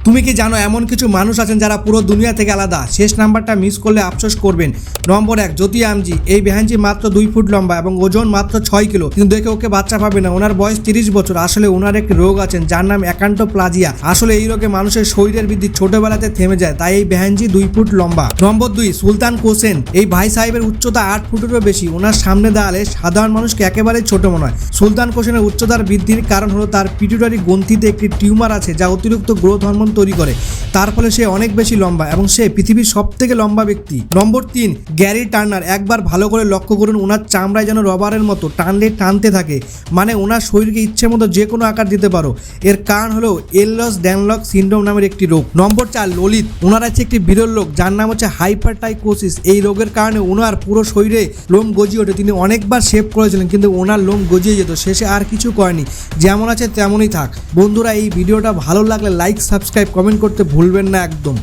তুমি কি জানো এমন কিছু মানুষ আছেন যারা পুরো দুনিয়া থেকে আলাদা? শেষ নাম্বারটা মিস করলে আফসোস করবেন। নম্বর 1, জ্যোতি আমজি। এই বেহানজি মাত্র 2 ফুট লম্বা এবং ওজন মাত্র 6 কিলো, কিন্তু দেখে ওকে বাচ্চা পাবে না। ওনার বয়স 30 বছর। আসলে ওনার একটি রোগ আছেন যার নাম অ্যাকান্টোপ্লাজিয়া। আসলে এই রোগে মানুষের শরীরের বৃদ্ধি ছোটবেলাতে থেমে যায়, তাই এই বেহানজি 2 ফুট লম্বা। নম্বর 2, সুলতান কোসেন। এই ভাই সাহেবের উচ্চতা 8 ফুটেরও বেশি। ওনার সামনে দাঁড়ালে সাধারণ মানুষকে একেবারেই ছোট মনে হয়। সুলতান কোসেনের উচ্চতার বৃদ্ধির কারণ হলো তার পিটুইটারি গ্রন্থিতে একটি টিউমার আছে যা অতিরিক্ত গ্রোথ হরমোন তৈরি করে, তার ফলে সে অনেক বেশি লম্বা এবং সে পৃথিবীর সবথেকে লম্বা ব্যক্তি। নম্বর 3, গ্যারি টার্নার। একবার ভালো করে লক্ষ্য করুন, ওনার চামড়ায় যেন রবারের মতো টানলে টানতে থাকে, মানে ওনার শরীরকে ইচ্ছে মতো যে কোনো আকার দিতে পারো। এর কারণ হলো এলস ড্যানলক সিনড্রোম নামের একটি রোগ। নম্বর 4, ললিত। ওনার আছে একটি বিরল রোগ যার নাম হচ্ছে হাইপারটাইকোসিস। এই রোগের কারণে ওনার পুরো শরীরে লোম গজিয়ে ওঠে। তিনি অনেকবার শেভ করেছিলেন কিন্তু ওনার লোম গজিয়ে যেত, শেষে আর কিছু করেনি, যেমন আছে তেমনই থাক। বন্ধুরা, এই ভিডিওটা ভালো লাগলে লাইক, সাবস্ক্রাইব, কমেন্ট করতে ভুলবেন না একদম।